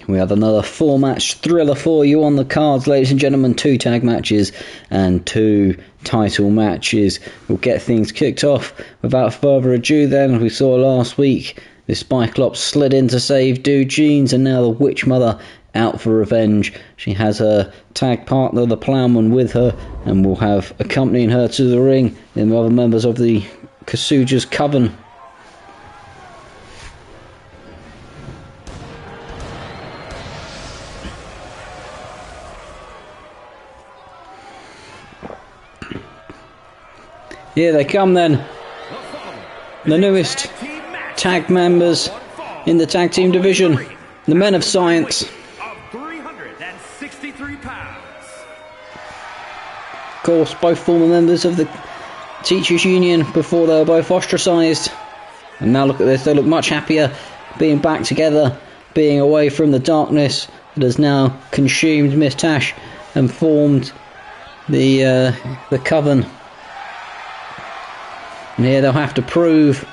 We have another 4-match thriller for you on the cards, ladies and gentlemen. 2 tag matches and 2 title matches. We'll get things kicked off without further ado then. As we saw last week, the Cyclops slid in to save Dude Jeans, and now the Witch Mother out for revenge. She has her tag partner, the Plowman, with her, and will have accompanying her to the ring and the other members of the Kasuja's Coven. Here they come then, the newest tag members in the tag team division, the Men of Science. Of course, both former members of the Teachers Union before they were both ostracised. And now look at this, they look much happier being back together, being away from the darkness that has now consumed Miss Tash and formed the Coven. And here they'll have to prove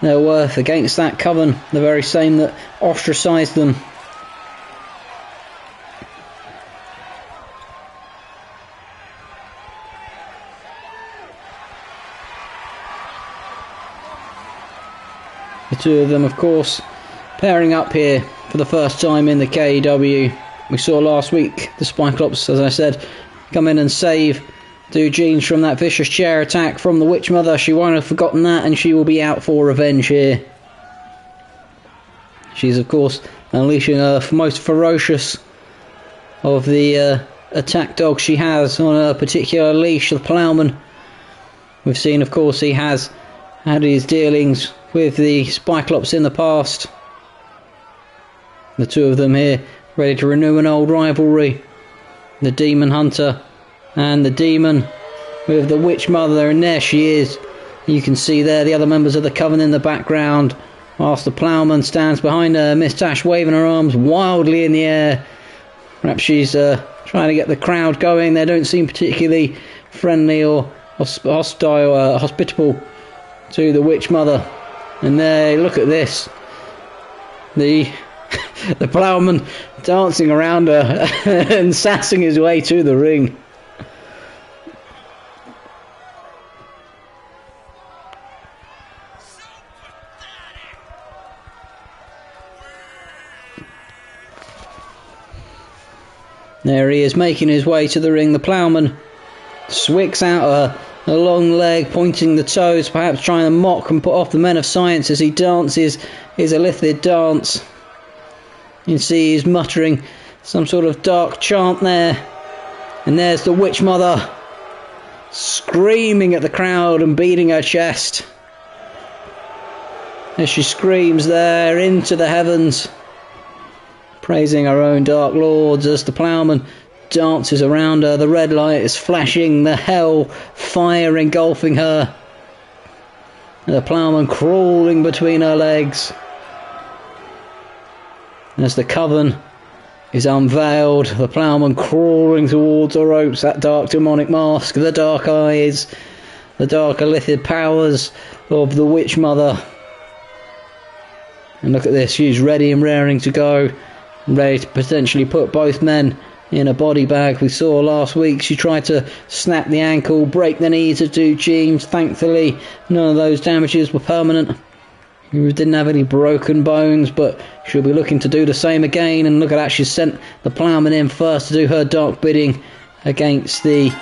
their worth against that Coven, the very same that ostracised them. The two of them, of course, pairing up here for the first time in the KEW. We saw last week the Cyclops, as I said, come in and save Dude Jeans from that vicious chair attack from the Witch Mother. She won't have forgotten that, and she will be out for revenge here. She's, of course, unleashing her most ferocious of the attack dogs she has on a particular leash, the Plowman. We've seen, of course, he has had his dealings with the Cyclops in the past. The two of them here, ready to renew an old rivalry. The Demon Hunter and the Demon with the Witch Mother, and there she is. You can see there the other members of the Coven in the background, whilst the Plowman stands behind her, Miss Tash waving her arms wildly in the air. Perhaps she's trying to get the crowd going. They don't seem particularly friendly or hospitable to the Witch Mother. And there, look at this, the Plowman dancing around her and sassing his way to the ring. There he is, making his way to the ring. The Plowman swicks out a long leg, pointing the toes, perhaps trying to mock and put off the Men of Science as he dances his Elithid dance. You can see he's muttering some sort of dark chant there. And there's the Witch Mother, screaming at the crowd and beating her chest as she screams there into the heavens, praising her own dark lords as the Plowman dances around her. The red light is flashing, the hell fire engulfing her, and the Plowman crawling between her legs as the Coven is unveiled. The Plowman crawling towards the ropes, that dark demonic mask, the dark eyes, the dark Elithid powers of the Witch Mother. And look at this, she's ready and raring to go, ready to potentially put both men in a body bag. We saw last week she tried to snap the ankle, break the knees of Dude Jeans. Thankfully, none of those damages were permanent. We didn't have any broken bones, but she'll be looking to do the same again. And look at that, she's sent the Plowman in first to do her dark bidding against the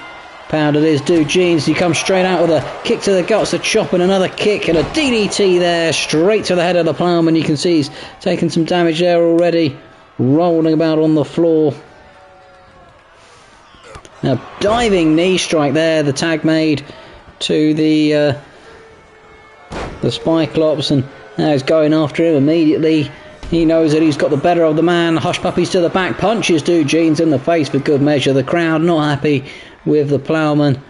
power that is Dude Jeans. He comes straight out with a kick to the guts, a chop and another kick, and a DDT there, straight to the head of the Plowman. You can see he's taken some damage there already, rolling about on the floor. Now, diving knee strike there, the tag made to the Cyclops, and now he's going after him immediately. He knows that he's got the better of the man. Hush puppies to the back, punches Dude Jeans in the face for good measure. The crowd not happy with the Plowman.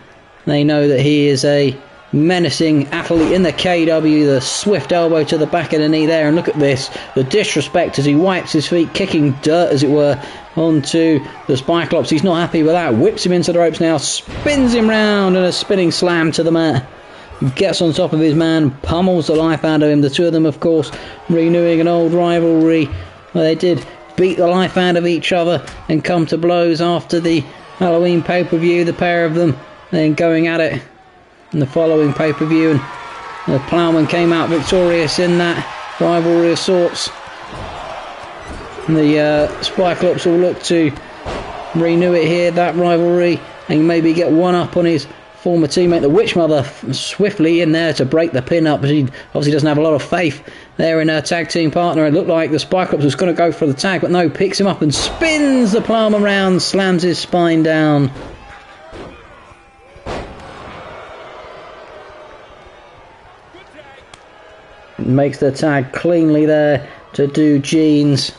They know that he is a menacing athlete in the KEW. The swift elbow to the back of the knee there, and look at this, the disrespect as he wipes his feet, kicking dirt as it were onto the Cyclops. He's not happy with that, whips him into the ropes now, spins him round, and a spinning slam to the mat. Gets on top of his man, pummels the life out of him. The two of them, of course, renewing an old rivalry. Well, they did beat the life out of each other and come to blows after the Halloween pay-per-view, the pair of them then going at it in the following pay-per-view, and the Ploughman came out victorious in that rivalry of sorts. And the Cyclops will look to renew it here, that rivalry, and maybe get one up on his former teammate, the Witch Mother, swiftly in there to break the pin up. She obviously doesn't have a lot of faith there in her tag team partner. It looked like the Cyclops was going to go for the tag, but no, picks him up and spins the Ploughman round, slams his spine down. Makes the tag cleanly there to do Jeans.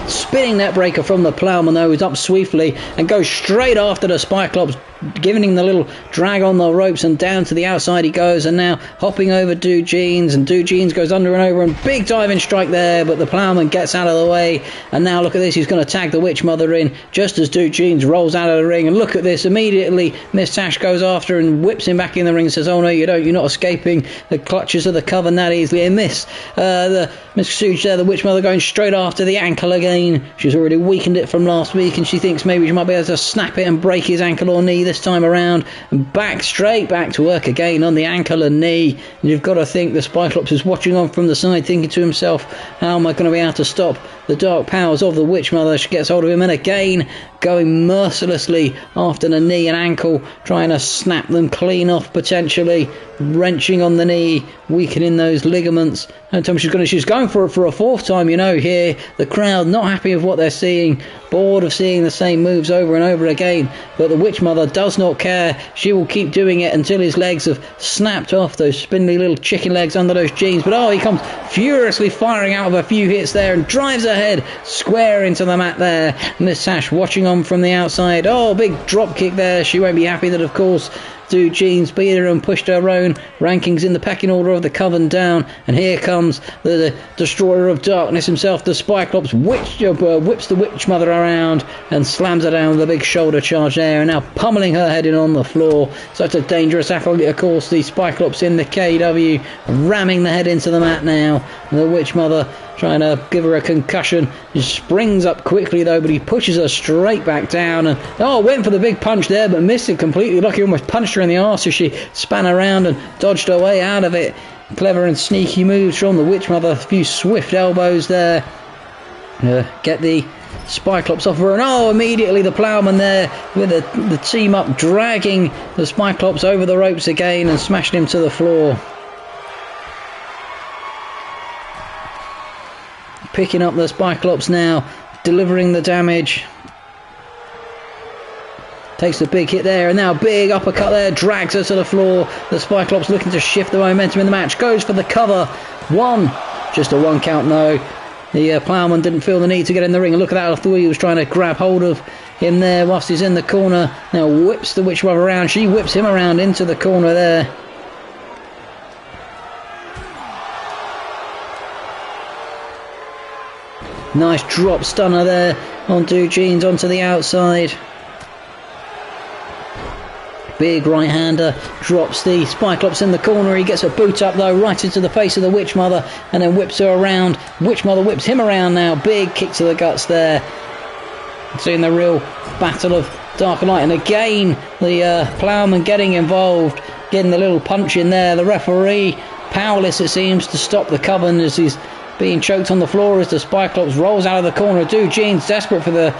Spinning net breaker from the Ploughman, though, is up swiftly and goes straight after the Cyclops, giving him the little drag on the ropes, and down to the outside he goes, and now hopping over Do Jeans, and Do Jeans goes under and over, and big diving strike there, but the Ploughman gets out of the way, and now look at this, he's going to tag the Witch Mother in just as Do Jeans rolls out of the ring, and look at this, immediately Miss Tash goes after and whips him back in the ring and says, oh no you don't, you're not escaping the clutches of the Coven that easily. And the Miss Suge there, the Witch Mother, going straight after the ankle again. She's already weakened it from last week, and she thinks maybe she might be able to snap it and break his ankle or knee this time around, and straight back to work again on the ankle and knee. And you've got to think the Cyclops is watching on from the side, thinking to himself, how am I going to be able to stop the dark powers of the Witch Mother? She gets hold of him, and again going mercilessly after the knee and ankle, trying to snap them clean off, potentially wrenching on the knee, weakening those ligaments. And she's going for it for a fourth time, you know. Here the crowd not happy with what they're seeing, bored of seeing the same moves over and over again, but the Witch Mother does not care. She will keep doing it until his legs have snapped off, those spindly little chicken legs under those jeans. But oh, he comes furiously firing out of a few hits there and drives her head square into the mat there. Miss Tash watching on from the outside. Oh, big drop kick there. She won't be happy that, of course, Do Jeans beat her and pushed her own rankings in the pecking order of the Coven down. And here comes the Destroyer of Darkness himself, the Cyclops, whips the Witch Mother around and slams her down with a big shoulder charge there, and now pummeling her head in on the floor. Such a dangerous athlete, of course, the Cyclops in the KEW, ramming the head into the mat now. And the Witch Mother trying to give her a concussion. She springs up quickly though, but he pushes her straight back down, and went for the big punch there but missed it completely. Lucky, almost punched her in the arse as she span around and dodged her way out of it. Clever and sneaky moves from the Witch Mother, a few swift elbows there. Get the Cyclops off her, and immediately the Ploughman there with the team up, dragging the Cyclops over the ropes again and smashing him to the floor. Picking up the Cyclops now, delivering the damage. Takes the big hit there, and now big uppercut there, drags her to the floor. The Cyclops looking to shift the momentum in the match, goes for the cover. Just a one count, no. The Ploughman didn't feel the need to get in the ring, and look at that, I thought he was trying to grab hold of him there whilst he's in the corner. Now whips the Witch Mother around, she whips him around into the corner there. Nice drop stunner there on Do Jeans onto the outside. Big right hander, drops the Cyclops in the corner. He gets a boot up though, right into the face of the Witch Mother, and then whips her around. Witch Mother whips him around now. Big kick to the guts there. Seeing the real battle of dark and light, and again the Ploughman getting involved, getting the little punch in there. The referee powerless, it seems, to stop the Coven as he's being choked on the floor as the Cyclops rolls out of the corner. Do Jeans desperate for the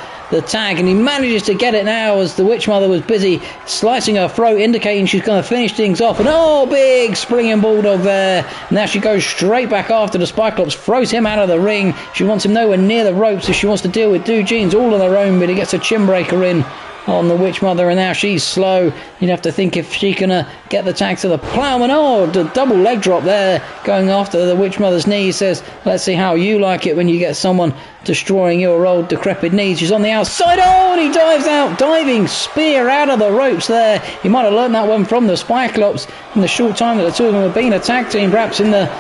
tag, and he manages to get it now as the Witch Mother was busy slicing her throat, indicating she's going to finish things off. And big springing bulldog there. Now she goes straight back after the Cyclops, throws him out of the ring. She wants him nowhere near the ropes as she wants to deal with Do Jeans all on her own, but he gets a chin breaker in on the Witch Mother, and now she's slow. You'd have to think if she can get the tag to the Ploughman. The double leg drop there, going after the Witch Mother's knee. He says, let's see how you like it when you get someone destroying your old decrepit knees. She's on the outside. And he dives out, diving spear out of the ropes there. He might have learned that one from the Cyclops in the short time that the two of them have been a tag team, perhaps in the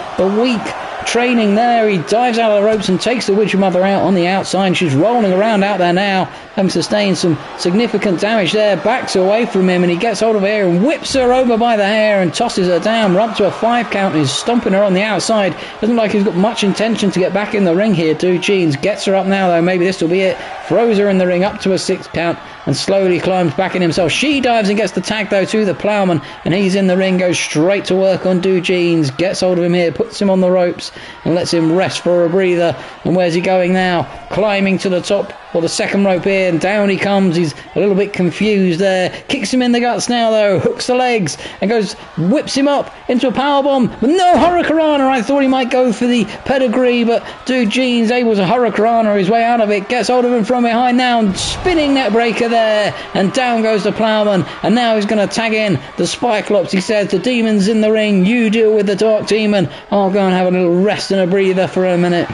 week training there. He dives out of the ropes and takes the Witch Mother out on the outside. She's rolling around out there now, having sustained some significant damage there. Backs away from him, and he gets hold of her and whips her over by the hair and tosses her down. We're up to a 5 count, and he's stomping her on the outside. Doesn't look like he's got much intention to get back in the ring here. Dude Jeans gets her up now, though. Maybe this will be it. Throws her in the ring up to a 6 count and slowly climbs back in himself. She dives and gets the tag, though, to the Plowman, and he's in the ring, goes straight to work on Dude Jeans, gets hold of him here, puts him on the ropes and lets him rest for a breather. And where's he going now? Climbing to the top, or the second rope here, and down he comes. He's a little bit confused there. Kicks him in the guts now, though, hooks the legs and goes, whips him up into a powerbomb, but no hurricanrana. I thought he might go for the pedigree, but Dude Jeans able to hurricanrana his way out of it, gets hold of him from behind now, and spinning net breaker there, and down goes the Plowman. And now he's going to tag in the Cyclops. He says, the demon's in the ring, you deal with the Dark Demon, I'll go and have a little rest and a breather for a minute.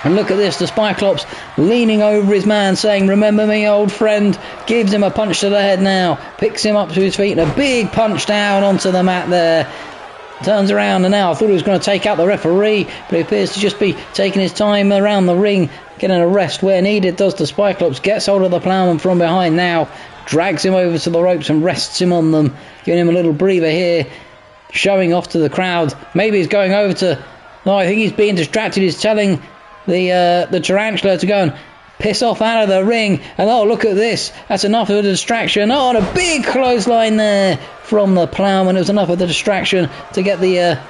And look at this, the Cyclops leaning over his man, saying, remember me, old friend. Gives him a punch to the head now, picks him up to his feet, and a big punch down onto the mat there. Turns around, and now I thought he was going to take out the referee, but he appears to just be taking his time around the ring, getting a rest where needed. Does the Cyclops, gets hold of the Plowman from behind now, drags him over to the ropes and rests him on them, giving him a little breather here, showing off to the crowd. Maybe he's going over to, no, I think he's being distracted. He's telling the tarantula to go and piss off out of the ring. And oh, look at this, that's enough of a distraction. Oh, and a big clothesline there from the Plowman. It was enough of the distraction to get the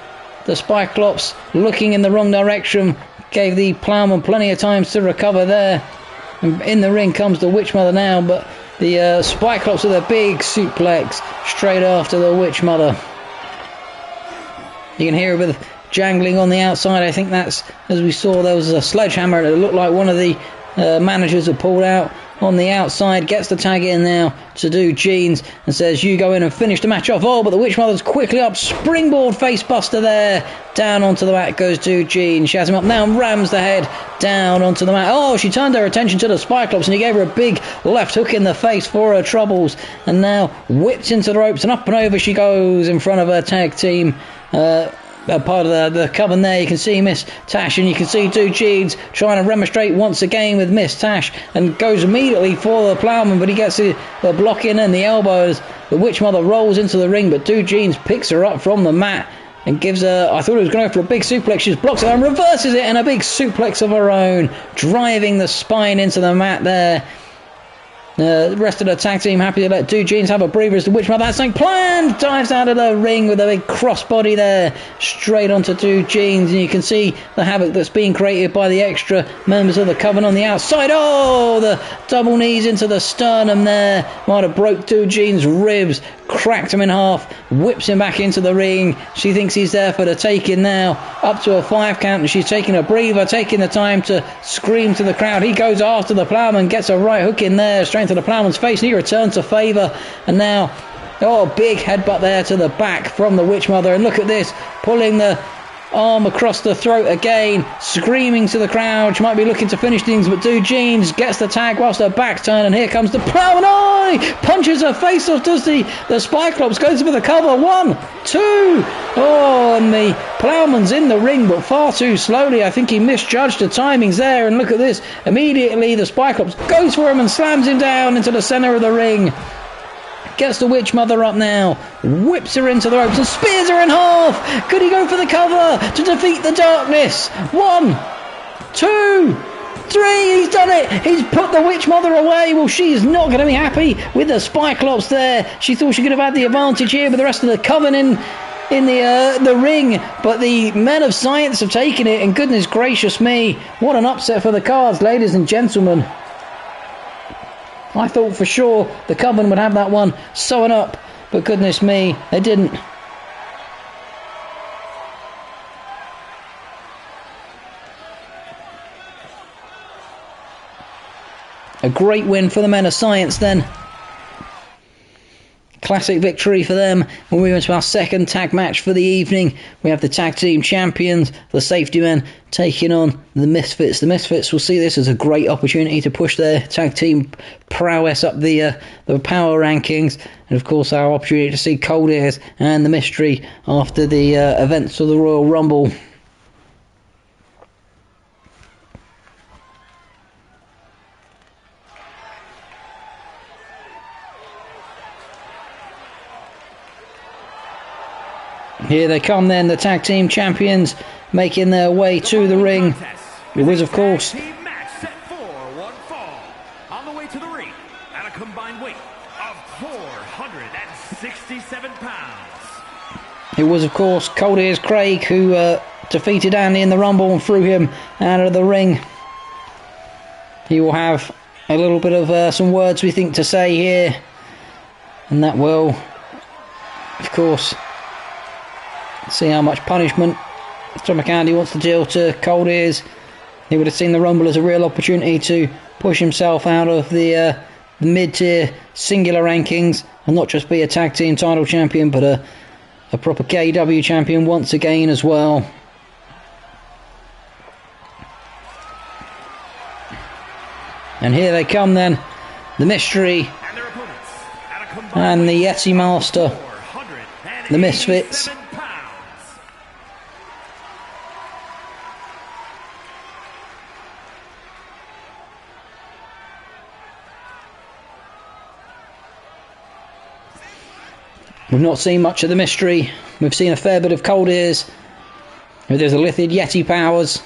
Cyclops looking in the wrong direction. Gave the Plowman plenty of time to recover there. And in the ring comes the Witch Mother now, but the Cyclops with a big suplex straight after the Witch Mother. You can hear a bit of jangling on the outside. I think that's, as we saw, there was a sledgehammer. It looked like one of the managers had pulled out on the outside. Gets the tag in now to Dude Jeans and says, you go in and finish the match off. Oh, but the Witch Mother's quickly up. Springboard face buster there. Down onto the mat goes Dude Jeans. She has him up now and rams the head down onto the mat. Oh, she turned her attention to the Cyclops and he gave her a big left hook in the face for her troubles. And now whips into the ropes and up and over she goes in front of her tag team. Part of the coven there. You can see Miss Tash, and you can see Dude Jeans trying to remonstrate once again with Miss Tash, and goes immediately for the Plowman, but he gets the block in and the elbows. The Witch Mother rolls into the ring, but Dude Jeans picks her up from the mat and gives her, I thought it was going to go for a big suplex. She just blocks it and reverses it, and a big suplex of her own, driving the spine into the mat there. The rest of the tag team happy to let Dude Jeans have a breather as the Witch Mother has something planned. Dives out of the ring with a big crossbody there, straight onto Dude Jeans, and you can see the havoc that's being created by the extra members of the coven on the outside. Oh, the double knees into the sternum there. Might have broke Dude Jeans' ribs, cracked him in half, whips him back into the ring. She thinks he's there for the taking now. Up to a 5 count, and she's taking a breather, taking the time to scream to the crowd. He goes after the Plowman, gets a right hook in there, straight to the Plowman's face, and he returns to favour. And now, oh, big headbutt there to the back from the Witch Mother. And look at this, pulling the arm across the throat again, screaming to the crowd. She might be looking to finish things, but Dude Jeans gets the tag whilst her back's turned, and here comes the Plowman. Oh, punches her face off. Does the Cyclops goes for the cover. 1, 2. Oh, and the Plowman's in the ring, but far too slowly. I think he misjudged the timings there, and look at this. Immediately the Cyclops goes for him and slams him down into the centre of the ring. Gets the Witch Mother up now, whips her into the ropes and spears her in half. Could he go for the cover to defeat the darkness? 1, 2, 3. He's done it. He's put the Witch Mother away. Well, she's not going to be happy with the Cyclops there. She thought she could have had the advantage here with the rest of the coven in the ring, but the men of science have taken it, and goodness gracious me, what an upset for the cards, ladies and gentlemen. I thought for sure the Coven would have that one sewn up, but goodness me, they didn't. A great win for the men of science then. Classic victory for them. When we went to our second tag match for the evening, we have the tag team champions, the safety men, taking on the Misfits. The Misfits will see this as a great opportunity to push their tag team prowess up the power rankings, and of course our opportunity to see Cold Ears and the Mystery after the events of the Royal Rumble. Here they come then, the tag team champions making their way to the ring. It was, of course, on the way to the ring at a combined weight of 467 pounds. It was, of course, Cold Ears Craig who defeated Andy in the Rumble and threw him out of the ring. He will have a little bit of some words, we think, to say here. And that will, of course, see how much punishment Stomach Andy wants to deal to Cold Ears. He would have seen the Rumble as a real opportunity to push himself out of the mid-tier singular rankings and not just be a tag team title champion, but a proper KEW champion once again as well. And here they come then, the Mystery and the Yeti Master, the Misfits. We've not seen much of the Mystery. We've seen a fair bit of Cold Ears. There's a Lithid Yeti powers.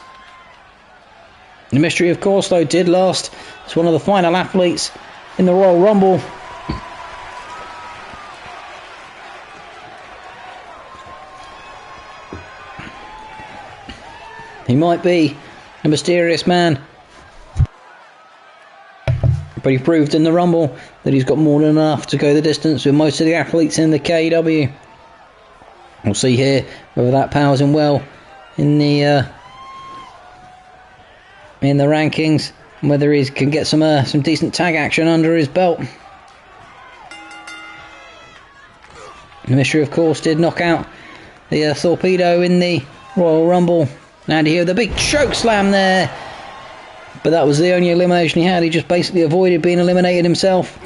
The Mystery, of course, though, did last as one of the final athletes in the Royal Rumble. He might be a mysterious man, but he proved in the Rumble that he's got more than enough to go the distance with most of the athletes in the KEW. We'll see here whether that powers him well in the rankings, and whether he can get some decent tag action under his belt. The Mystery, of course, did knock out the Torpedo in the Royal Rumble. And here the big choke slam there. But that was the only elimination he had. He just basically avoided being eliminated himself.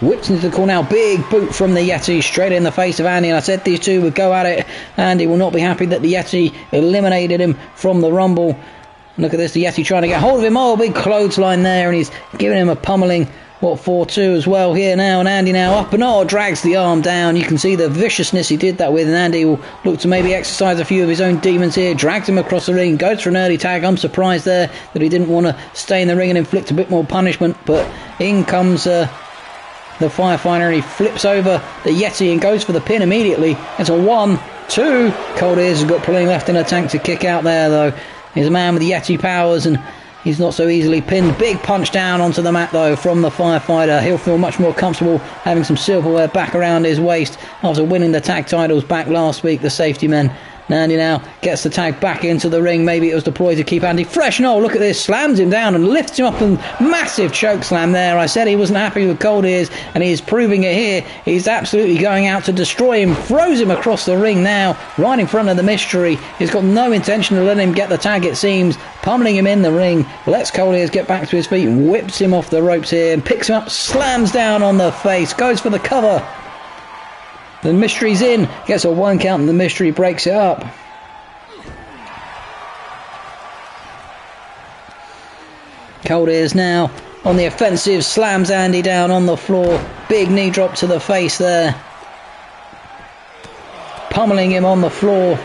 Whips into the corner now. Big boot from the Yeti straight in the face of Andy. And I said these two would go at it. Andy will not be happy that the Yeti eliminated him from the Rumble. And look at this. The Yeti trying to get hold of him. Oh, big clothesline there. And he's giving him a pummeling. What, 4-2 as well here now. And Andy now up and drags the arm down. You can see the viciousness he did that with. And Andy will look to maybe exercise a few of his own demons here. Drags him across the ring. Goes for an early tag. I'm surprised there that he didn't want to stay in the ring and inflict a bit more punishment. But in comes the firefighter. And he flips over the Yeti and goes for the pin immediately. It's a 1-2. Cold Ears has got plenty left in the tank to kick out there, though. He's a man with the Yeti powers, and he's not so easily pinned. Big punch down onto the mat, though, from the firefighter. He'll feel much more comfortable having some silverware back around his waist after winning the tag titles back last week, the safety men. Andy now gets the tag back into the ring. Maybe it was deployed to keep Andy fresh. No, look at this. Slams him down and lifts him up, and massive choke slam there. I said he wasn't happy with Cold Ears, and he's proving it here. He's absolutely going out to destroy him. Throws him across the ring now, right in front of the Mystery. He's got no intention of letting him get the tag, it seems. Pummeling him in the ring. Lets Cold Ears get back to his feet. Whips him off the ropes here and picks him up. Slams down on the face. Goes for the cover. The Mystery's in, gets a 1 count, and the Mystery breaks it up. Cold Ears now on the offensive, slams Andy down on the floor. Big knee drop to the face there. Pummeling him on the floor.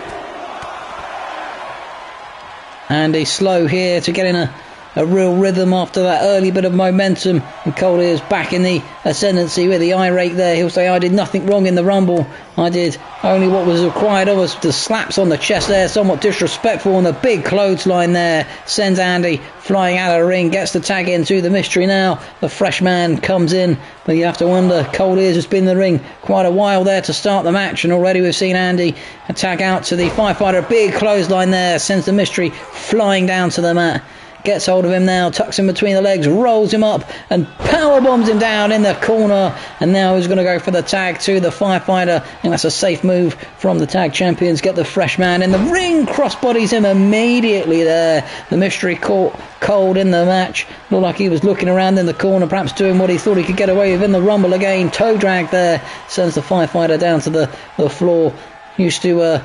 Andy slow here to get in a real rhythm after that early bit of momentum, and Cold Ears back in the ascendancy with the irate there. He'll say, I did nothing wrong in the Rumble. I did only what was required of us. The slaps on the chest there, somewhat disrespectful, and the big clothesline there sends Andy flying out of the ring. Gets the tag into the Mystery now. The fresh man comes in, but you have to wonder, Cold Ears has been in the ring quite a while there to start the match, and already we've seen Andy tag out to the firefighter. Big clothesline there sends the Mystery flying down to the mat. Gets hold of him now, tucks him between the legs, rolls him up, and power bombs him down in the corner. And now he's going to go for the tag to the firefighter, and that's a safe move from the tag champions. Get the fresh man in the ring, crossbodies him immediately there. The Mystery caught cold in the match. Looked like he was looking around in the corner, perhaps doing what he thought he could get away with in the Rumble again. Toe drag there, sends the firefighter down to the floor. Used to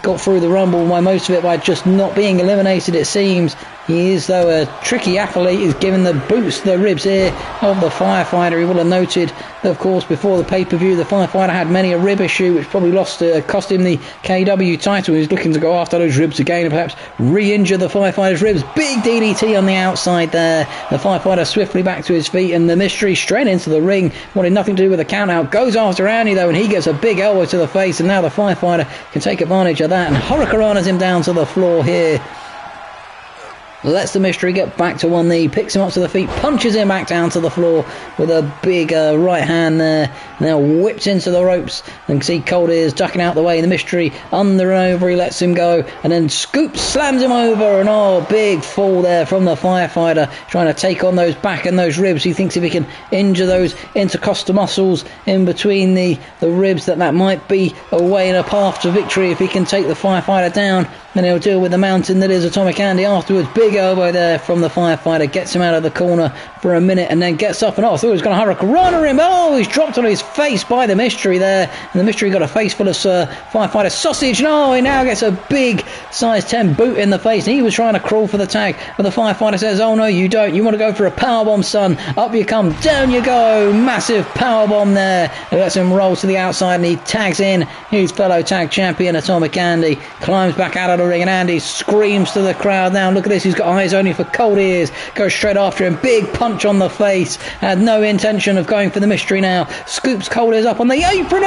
got through the Rumble by most of it by just not being eliminated, it seems. He is, though, a tricky athlete. He's given the boots to the ribs here of the firefighter. He will have noted that, of course, before the pay-per-view, the firefighter had many a rib issue, which probably cost him the KEW title. He's looking to go after those ribs again and perhaps re-injure the firefighter's ribs. Big DDT on the outside there. The firefighter swiftly back to his feet, and the Mystery straight into the ring. Wanted nothing to do with the count-out. Goes after Andy, though, and he gets a big elbow to the face, and now the firefighter can take advantage of that, and Hurricanrana's him down to the floor here. Lets the Mystery get back to one knee, picks him up to the feet, punches him back down to the floor with a big right hand there. Now whips into the ropes and see Cold Ears ducking out the way. The Mystery under and over, he lets him go, and then Scoop slams him over, and big fall there from the firefighter, trying to take on those back and those ribs. He thinks if he can injure those intercostal muscles in between the ribs, that might be a way and a path to victory if he can take the firefighter down. Then he'll deal with the mountain that is Atomic Andy afterwards. Big elbow there from the firefighter, gets him out of the corner for a minute, and then gets up, and I thought he was going to Hurricanrana him. He's dropped on his face by the Mystery there, and the Mystery got a face full of firefighter sausage. He now gets a big size 10 boot in the face, and he was trying to crawl for the tag, but the firefighter says, oh no, you don't, you want to go for a powerbomb, son. Up you come, down you go. Massive powerbomb there. He lets him roll to the outside, and he tags in his fellow tag champion Atomic Andy. Climbs back out of the ring, and Andy screams to the crowd. Now look at this, he's got eyes only for Cold Ears. Goes straight after him, big punch on the face. Had no intention of going for the Mystery now. Scoops Cold Ears up on the apron.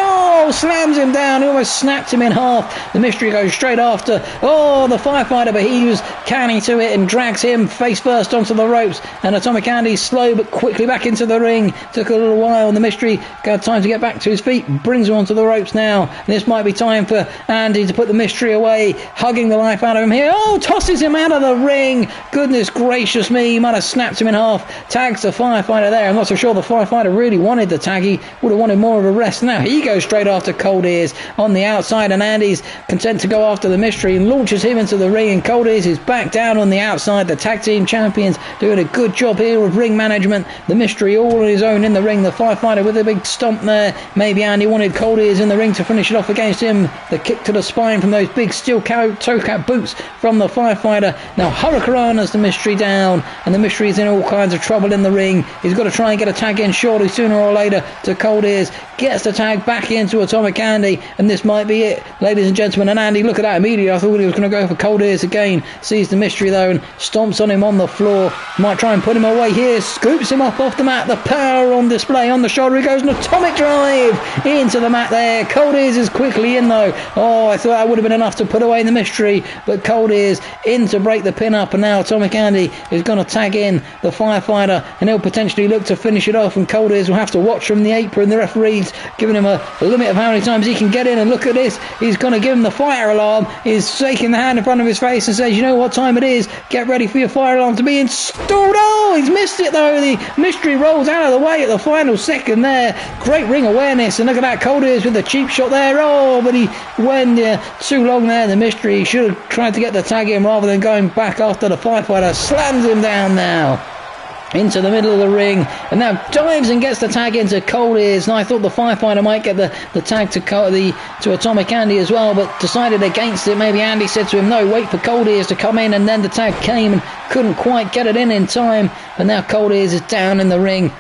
Slams him down. He almost snapped him in half. The Mystery goes straight after the firefighter, but he was canny to it and drags him face first onto the ropes. And Atomic Andy slow but quickly back into the ring. Took a little while, and the Mystery got time to get back to his feet. Brings him onto the ropes now. And this might be time for Andy to put the Mystery away, hugging the life out of him here. Tosses him out of the ring. Goodness gracious me, he might have snapped him in half. Tags the firefighter there. I'm not so sure the firefighter really wanted the tag. He would have wanted more of a rest. Now he goes straight after Cold Ears on the outside, and Andy's content to go after the Mystery and launches him into the ring, and Cold Ears is back down on the outside. The tag team champions doing a good job here of ring management. The Mystery all on his own in the ring. The firefighter with a big stomp there. Maybe Andy wanted Cold Ears in the ring to finish it off against him. The kick to the spine from those big steel toe cap boots from the firefighter. Now Hurricanrana's the Mystery down, and the Mystery is in all kinds of trouble in the ring. He's got to try and get a tag in surely sooner or later to Cold Ears. Gets the tag back into Atomic Andy, and this might be it, ladies and gentlemen. And Andy, look at that, immediately I thought he was going to go for Cold Ears again. Sees the Mystery though and stomps on him on the floor. Might try and put him away here. Scoops him up off the mat. The power on display on the shoulder. He goes an atomic drive into the mat there. Cold Ears is quickly in though. I thought that would have been enough to put away the Mystery, but Cold Ears in to break the pin up, and now Atomic Andy is going to tag in the firefighter, and he'll potentially look to finish it off, and Cold Ears will have to watch from the apron. The referee's giving him a limit of how many times he can get in, and look at this, he's going to give him the fire alarm. He's shaking the hand in front of his face and says, you know what time it is, get ready for your fire alarm to be installed. He's missed it though. The Mystery rolls out of the way at the final second there. Great ring awareness, and look at that, Cold Ears with the cheap shot there. But he went too long there. The Mystery should have tried to get the tag in rather than going back after the firefighter. Slams him down now into the middle of the ring, and now dives and gets the tag into Cold Ears. And I thought the firefighter might get the tag to Atomic Andy as well, but decided against it. Maybe Andy said to him, no, wait for Cold Ears to come in, and then the tag came and couldn't quite get it in time. But now Cold Ears is down in the ring.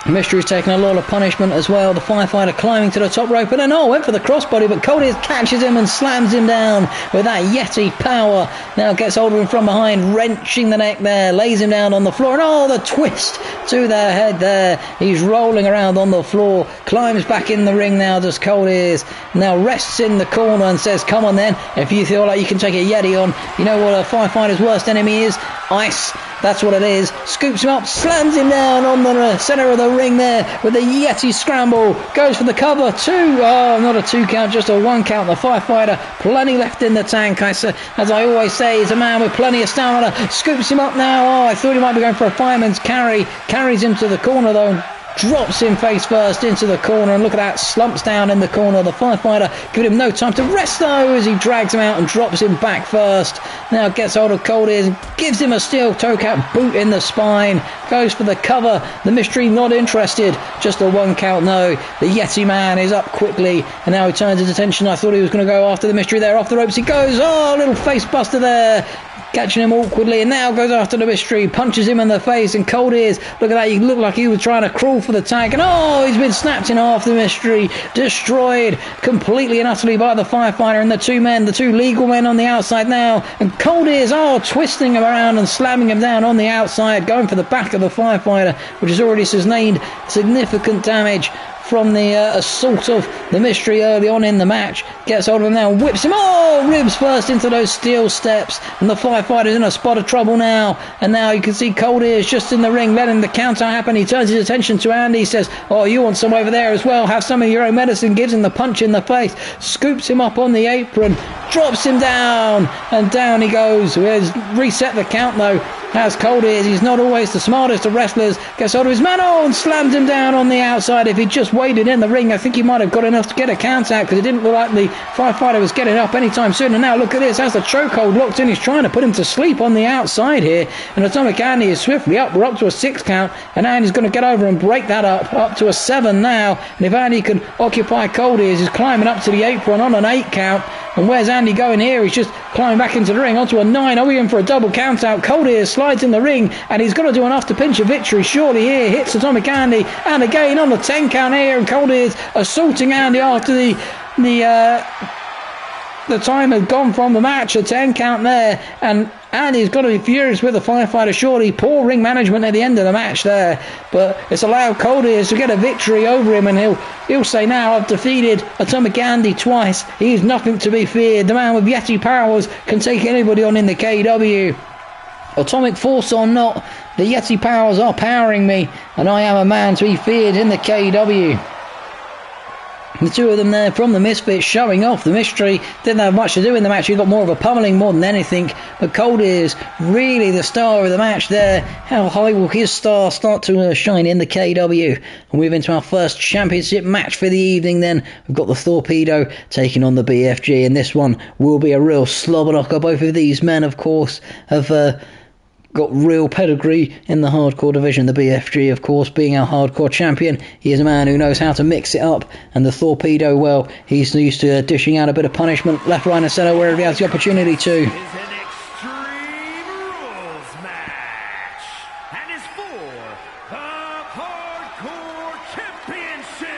Mystery's taking a lot of punishment as well. The firefighter climbing to the top rope, and then went for the crossbody, but Cold Ears catches him and slams him down with that Yeti power. Now gets hold of him from behind, wrenching the neck there, lays him down on the floor, and the twist to the head there. He's rolling around on the floor, climbs back in the ring now, does Cold Ears. Now rests in the corner and says, come on then, if you feel like you can take a Yeti on. You know what a firefighter's worst enemy is? Ice. That's what it is. Scoops him up, slams him down on the centre of the ring there with the Yeti scramble. Goes for the cover. Not a 2 count, just a 1 count. The firefighter, plenty left in the tank. As I always say, he's a man with plenty of stamina. Scoops him up now. I thought he might be going for a fireman's carry. Carries him to the corner though. Drops him face first into the corner, and look at that, slumps down in the corner. The firefighter giving him no time to rest though, as he drags him out and drops him back first. Now gets hold of Cold Ears, gives him a steel toe cap boot in the spine, goes for the cover. The Mystery not interested, just a 1 count no. The Yeti man is up quickly, and now he turns his attention. I thought he was going to go after the Mystery there, off the ropes he goes. A little face buster there. catching him awkwardly, and now goes after the Mystery, punches him in the face, and Cold Ears, look at that, he looked like he was trying to crawl for the tag, and oh, he's been snapped in half. The Mystery destroyed completely and utterly by the Firefighter, and the two legal men on the outside now, and Cold Ears, twisting him around and slamming him down on the outside, going for the back of the Firefighter, which has already sustained significant damage from the assault of the Mystery early on in the match. Gets hold of him now and whips him. Ribs first into those steel steps, and the Firefighter's in a spot of trouble now. And now you can see Cold Ears just in the ring, letting the counter happen. He turns his attention to Andy. He says, you want some over there as well? Have some of your own medicine. Gives him the punch in the face, scoops him up on the apron, drops him down, and down he goes. He's reset the count though. Has Cold Ears. He's not always the smartest of wrestlers. Gets hold of his man and slams him down on the outside. If he just waited in the ring, I think he might have got enough to get a count out, because it didn't look like the Firefighter was getting up anytime soon. And now look at this, as the chokehold locked in, he's trying to put him to sleep on the outside here, and Atomic Andy is swiftly up. We're up to a 6 count, and Andy's going to get over and break that up to a 7 now. And if Andy can occupy Cold Ears, he's climbing up to the apron on an 8 count. And where's Andy going here? He's just climbing back into the ring onto a 9. Are we in for a double count out? Cold Ears slides in the ring, and he's got to do enough to pinch a victory surely here. Hits Atomic Andy, and again on the 10 count here, and Cold Ears assaulting Andy after the time had gone from the match. A 10 count there, and Andy's got to be furious with the Firefighter surely. Poor ring management at the end of the match there, but it's allowed Cold Ears to get a victory over him, and he'll say now, I've defeated Atomic Andy twice. He's nothing to be feared. The man with Yeti powers can take anybody on in the KEW. Atomic Force or not, the Yeti powers are powering me, and I am a man to be feared in the KEW. The two of them there from the Misfits showing off. The Mystery didn't have much to do in the match. He got more of a pummeling more than anything. But Cold Ears really the star of the match there. How high will his star start to shine in the KW? And move into our first championship match for the evening then. We've got the Torpedo taking on the BFG. And this one will be a real slobber knocker. Both of these men, of course, have got real pedigree in the hardcore division. The BFG, of course, being our hardcore champion, he is a man who knows how to mix it up, and the Torpedo, well, he's used to dishing out a bit of punishment left, right and centre wherever he has the opportunity to. Is an Extreme Rules match, and is for the Hardcore Championship.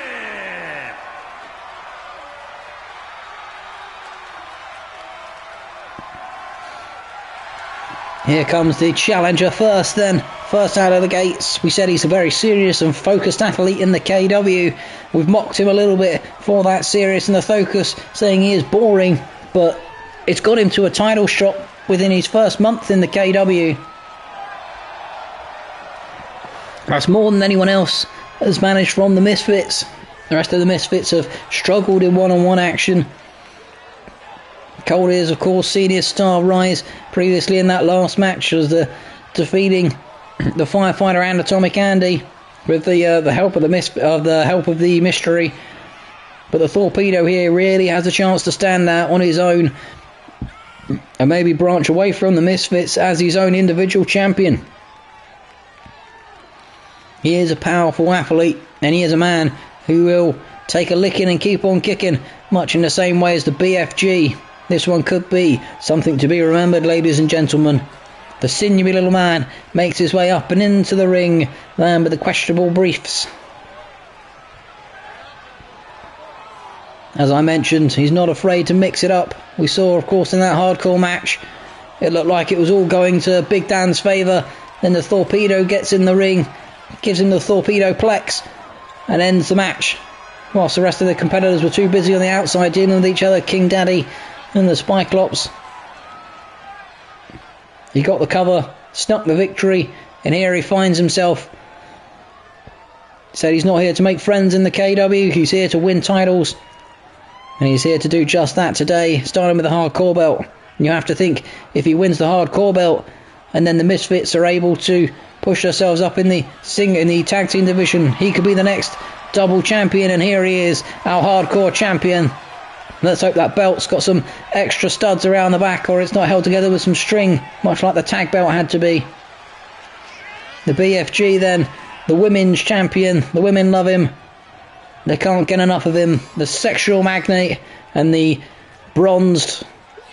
Here comes the challenger first then. First out of the gates. We said he's a very serious and focused athlete in the KW. We've mocked him a little bit for that serious and the focus, saying he is boring, but it's got him to a title shot within his first month in the KW. That's more than anyone else has managed from the Misfits. The rest of the Misfits have struggled in one-on-one action. Cold Ears, of course, seen his star rise previously in that last match as defeating the Firefighter and Atomic Andy with the help of the Mystery. But the Torpedo here really has a chance to stand out on his own and maybe branch away from the Misfits as his own individual champion. He is a powerful athlete, and he is a man who will take a licking and keep on kicking, much in the same way as the BFG. This one could be something to be remembered, ladies and gentlemen. The sinewy little man makes his way up and into the ring, man with the questionable briefs. As I mentioned, he's not afraid to mix it up. We saw, of course, in that hardcore match, it looked like it was all going to Big Dan's favour. Then the Torpedo gets in the ring, gives him the Torpedo Plex, and ends the match. Whilst the rest of the competitors were too busy on the outside dealing with each other, King Daddy and the Spiklops. He got the cover, snuck the victory, and here he finds himself. Said he's not here to make friends in the KW, he's here to win titles. And he's here to do just that today, starting with the hardcore belt. And you have to think, if he wins the hardcore belt, and then the Misfits are able to push themselves up in the tag team division, he could be the next double champion, and here he is, our hardcore champion. Let's hope that belt's got some extra studs around the back, or it's not held together with some string, much like the tag belt had to be. The BFG then, the women's champion. The women love him. They can't get enough of him. The sexual magnate and the bronzed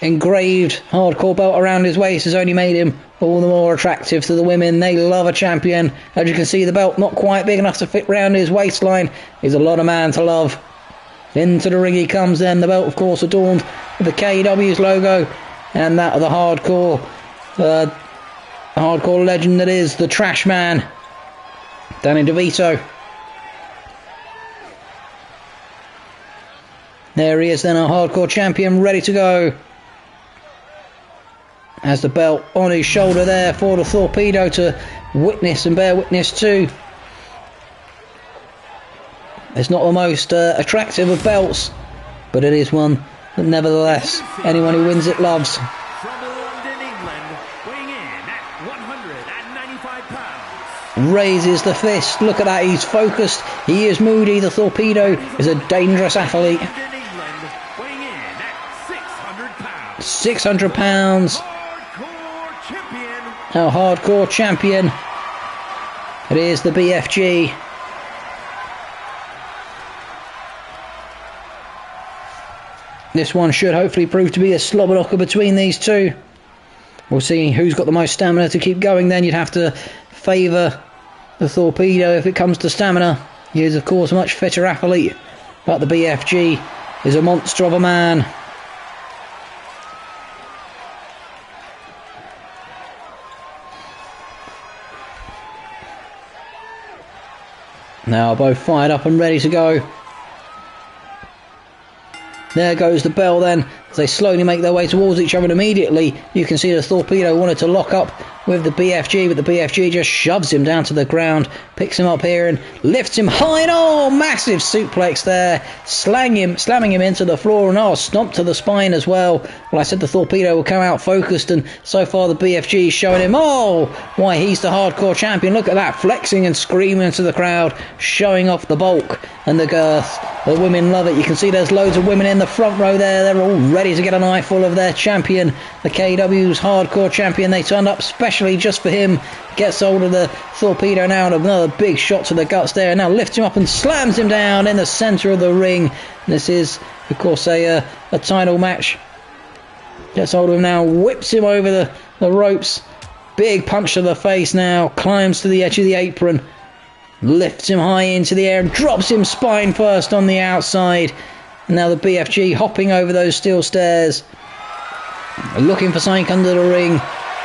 engraved hardcore belt around his waist has only made him all the more attractive to the women. They love a champion. As you can see, the belt not quite big enough to fit round his waistline. He's a lot of man to love. Into the ring he comes then. The belt, of course, adorned with the KEW's logo and that of the hardcore legend that is the Trash Man, Danny DeVito. There he is then, our hardcore champion, ready to go. Has the belt on his shoulder there for the Torpedo to witness and bear witness to. It's not the most attractive of belts, but it is one that nevertheless anyone who wins it loves. From London, England, weighing in at 195 pounds. Raises the fist. Look at that, he's focused. He is moody. The Torpedo is a dangerous athlete. London, England, weighing in at 600 pounds. 600 pounds. Hardcore champion. Our hardcore champion. It is the BFG. This one should hopefully prove to be a slobber knocker between these two. We'll see who's got the most stamina to keep going then. You'd have to favour the Torpedo if it comes to stamina. He is, of course, a much fitter athlete, but the BFG is a monster of a man. Now both fired up and ready to go. There goes the bell then, as they slowly make their way towards each other, and immediately you can see the Torpedo wanted to lock up with the BFG, but the BFG just shoves him down to the ground, picks him up here and lifts him high, and oh, massive suplex there, slamming him into the floor, and oh, stomp to the spine as well. Well, I said the Torpedo will come out focused, and so far the BFG is showing him, oh, why he's the hardcore champion. Look at that, flexing and screaming to the crowd, showing off the bulk and the girth. The women love it. You can see there's loads of women in the front row there. They're all ready to get an eyeful of their champion, the KEW's hardcore champion. They turned up specially just for him. Gets hold of the Torpedo now, and another big shot to the guts there. And now lifts him up and slams him down in the centre of the ring. This is, of course, a title match. Gets hold of him now, whips him over the ropes. Big punch to the face now. Climbs to the edge of the apron. Lifts him high into the air and drops him spine first on the outside. And now the BFG hopping over those steel stairs, looking for something under the ring.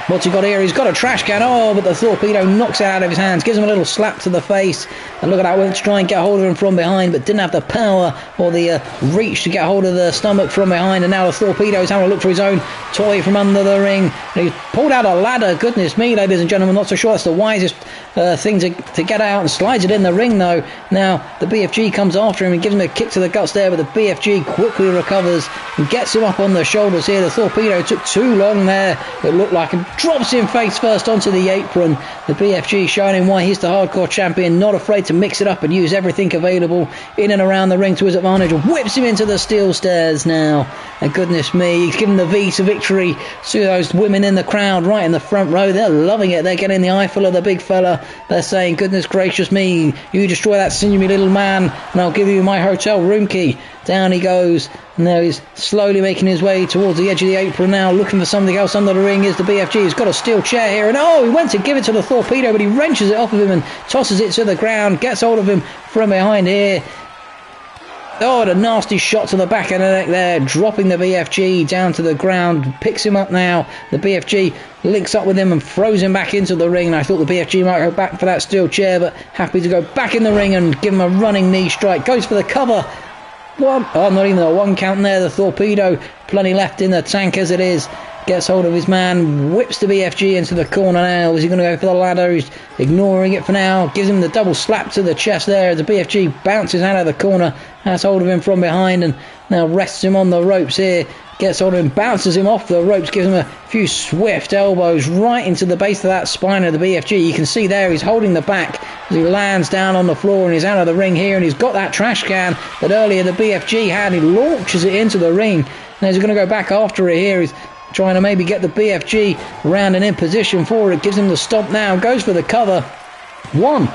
What's he got here? He's got a trash can. Oh, but the Torpedo knocks it out of his hands, gives him a little slap to the face. And look at that, went to try and get hold of him from behind, but didn't have the power or the reach to get hold of the stomach from behind. And now the Torpedo is having a look for his own toy from under the ring. And he's pulled out a ladder. Goodness me, ladies and gentlemen, not so sure that's the wisest thing to get out, and slides it in the ring though. Now the BFG comes after him and gives him a kick to the guts there, but the BFG quickly recovers and gets him up on the shoulders here. The Torpedo took too long there, it looked like, and drops him face first onto the apron. The BFG showing him why he's the hardcore champion, not afraid to mix it up and use everything available in and around the ring to his advantage. Whips him into the steel stairs now, and goodness me, he's given the V to victory to those women in the crowd right in the front row. They're loving it. They're getting the eyeful of the big fella. They're saying, goodness gracious me, you destroy that sinewy little man and I'll give you my hotel room key. Down he goes, and now he's slowly making his way towards the edge of the apron now, looking for something else under the ring. Is the BFG. He's got a steel chair here, and oh, he went to give it to the Torpedo, but he wrenches it off of him and tosses it to the ground, gets hold of him from behind here. Oh, and a nasty shot to the back of the neck there, dropping the BFG down to the ground. Picks him up now. The BFG links up with him and throws him back into the ring. And I thought the BFG might go back for that steel chair, but happy to go back in the ring and give him a running knee strike. Goes for the cover. Not even a one count there. The Torpedo, plenty left in the tank as it is. Gets hold of his man, whips the BFG into the corner now. Is he going to go for the ladder? He's ignoring it for now. Gives him the double slap to the chest there. The BFG bounces out of the corner, has hold of him from behind, and now rests him on the ropes here. Gets hold of him, bounces him off the ropes, gives him a few swift elbows right into the base of that spine of the BFG. You can see there he's holding the back as he lands down on the floor and he's out of the ring here, and he's got that trash can that earlier the BFG had. He launches it into the ring. Now he's going to go back after it here. He's trying to maybe get the BFG round and in position for it. Gives him the stomp now. Goes for the cover. One.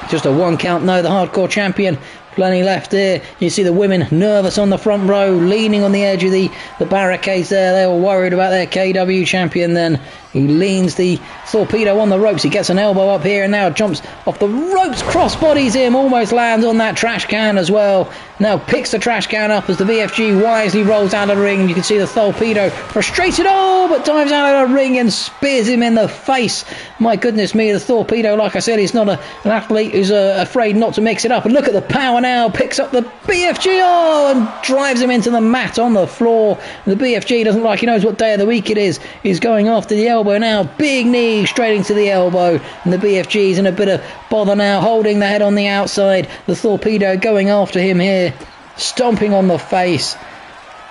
Just a one count. No, the hardcore champion Plenty left here. You see the women nervous on the front row, leaning on the edge of the barricades there. They were worried about their KEW champion then. He leans the torpedo on the ropes. He gets an elbow up here and now jumps off the ropes, crossbodies him, almost lands on that trash can as well. Now picks the trash can up as the BFG wisely rolls out of the ring. You can see the torpedo frustrated, but dives out of the ring and spears him in the face. My goodness me, the torpedo, like I said, he's not an athlete who's afraid not to mix it up. And look at the power now, picks up the BFG, and drives him into the mat on the floor. The BFG doesn't like, he knows what day of the week it is. He's going after the elbow now, big knee straight into the elbow, and the BFG's in a bit of bother now, holding the head on the outside. The torpedo going after him here, stomping on the face.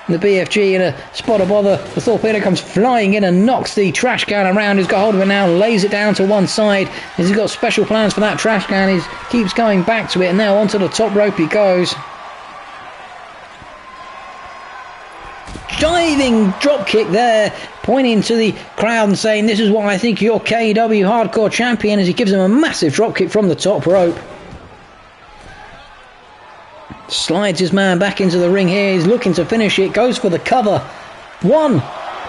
The BFG in a spot of bother. The torpedo comes flying in and knocks the trash can around. He's got hold of it now, lays it down to one side. He's got special plans for that trash can. He keeps going back to it, and now onto the top rope he goes. Diving drop kick there, pointing to the crowd and saying, "This is why I think you're KEW Hardcore Champion," as he gives him a massive drop kick from the top rope. Slides his man back into the ring here. He's looking to finish it. Goes for the cover. One.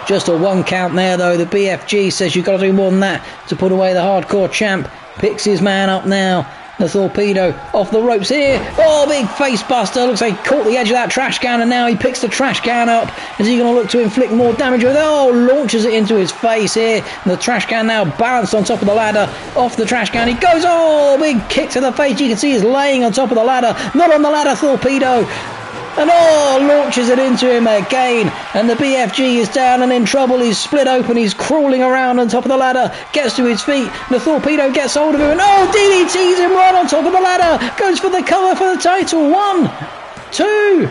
Just a one count there though. The BFG says you've got to do more than that to put away the hardcore champ. Picks his man up now. The torpedo off the ropes here. Big face buster. Looks like he caught the edge of that trash can, and now he picks the trash can up. Is he going to look to inflict more damage with it? Launches it into his face here. And the trash can now balanced on top of the ladder. Off the trash can he goes. Big kick to the face. You can see he's laying on top of the ladder. Not on the ladder, torpedo. And launches it into him again. And the BFG is down and in trouble. He's split open. He's crawling around on top of the ladder. Gets to his feet. The torpedo gets hold of him. And DDTs him right on top of the ladder. Goes for the cover for the title. 1, 2.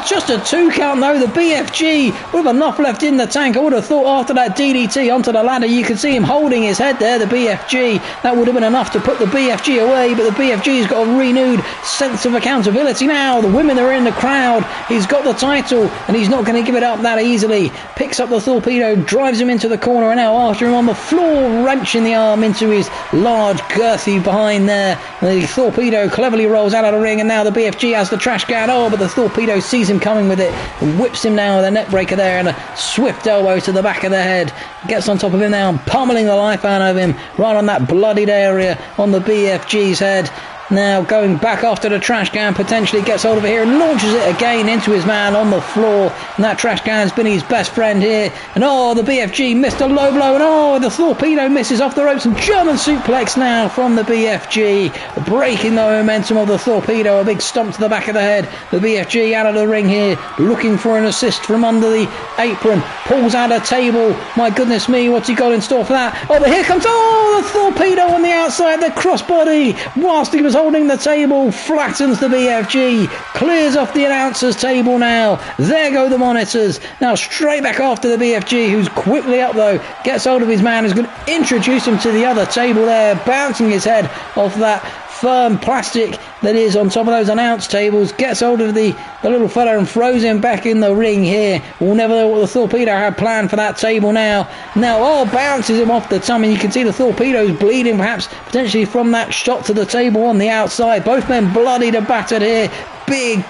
Just a 2 count though. The BFG with enough left in the tank. I would have thought after that DDT onto the ladder, you could see him holding his head there, the BFG. That would have been enough to put the BFG away, but the BFG's got a renewed sense of accountability now. The women are in the crowd. He's got the title and he's not going to give it up that easily. Picks up the torpedo, drives him into the corner, and now after him on the floor, wrenching the arm into his large girthy behind there. The torpedo cleverly rolls out of the ring, and now the BFG has the trash can. But the torpedo sees him coming with it and whips him down with a neck breaker there and a swift elbow to the back of the head. Gets on top of him now and pummeling the life out of him right on that bloodied area on the BFG's head. Now going back after the trash can, potentially gets hold of it here and launches it again into his man on the floor. And that trash can's been his best friend here. And the BFG missed a low blow, and the torpedo misses off the ropes, and German suplex now from the BFG, breaking the momentum of the torpedo. A big stomp to the back of the head. The BFG out of the ring here, looking for an assist from under the apron. Pulls out a table. My goodness me, what's he got in store for that? But here comes the torpedo on the outside, the crossbody, whilst he was holding the table, flattens the BFG, clears off the announcer's table now. There go the monitors. Now straight back after the BFG, who's quickly up though, gets hold of his man, who's going to introduce him to the other table there, bouncing his head off that firm plastic that is on top of those announce tables. Gets hold of the little fella and throws him back in the ring here. We'll never know what the torpedo had planned for that table now. Bounces him off the tummy. You can see the torpedo's bleeding, perhaps potentially from that shot to the table on the outside. Both men bloodied and battered here. Big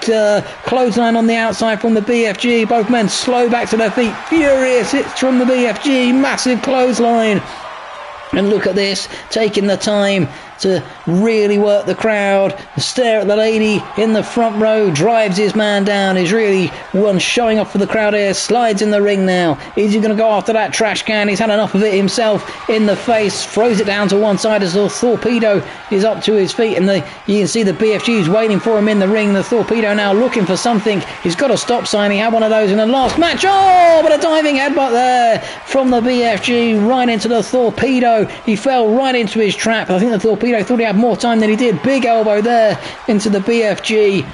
clothesline on the outside from the BFG. Both men slow back to their feet. Furious hits from the BFG. Massive clothesline. And look at this, taking the time to really work the crowd, stare at the lady in the front row, drives his man down, is really one showing off for the crowd here, slides in the ring now. Is he going to go after that trash can? He's had enough of it himself in the face, throws it down to one side as the torpedo is up to his feet, and you can see the BFG is waiting for him in the ring. The torpedo now looking for something. He's got a stop sign. He had one of those in the last match. But a diving headbutt there from the BFG right into the torpedo. He fell right into his trap. I think the torpedo thought he had more time than he did. Big elbow there into the BFG.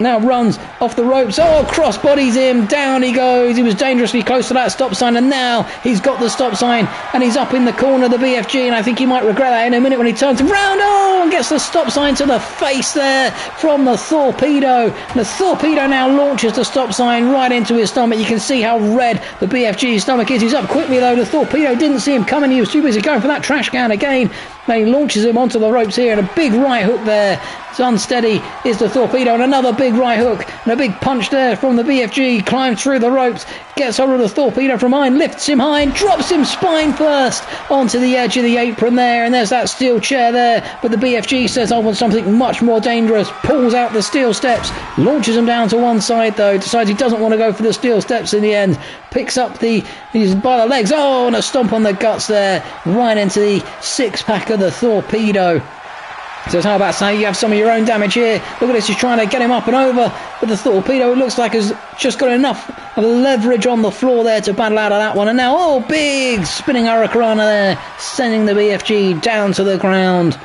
Now runs off the ropes. Crossbodies him. Down he goes. He was dangerously close to that stop sign, and now he's got the stop sign and he's up in the corner of the BFG, and I think he might regret that in a minute when he turns around. And gets the stop sign to the face there from the torpedo. The torpedo now launches the stop sign right into his stomach. You can see how red the BFG's stomach is. He's up quickly though. The torpedo didn't see him coming. He was too busy going for that trash can again. Then he launches him onto the ropes here, and a big right hook there It's unsteady is the torpedo, and another big right hook and a big punch there from the BFG. Climbs through the ropes, gets hold of the torpedo from behind, lifts him high and drops him spine first onto the edge of the apron there, and there's that steel chair there. But the BFG says, I want something much more dangerous, pulls out the steel steps, launches him down to one side though, decides he doesn't want to go for the steel steps in the end, picks up he's by the legs, and a stomp on the guts there, right into the six-pack of the torpedo. So how about saying you have some of your own damage here? Look at this, he's trying to get him up and over, but the torpedo, it looks like, has just got enough of leverage on the floor there to battle out of that one. And now, big spinning hurricane there, sending the BFG down to the ground.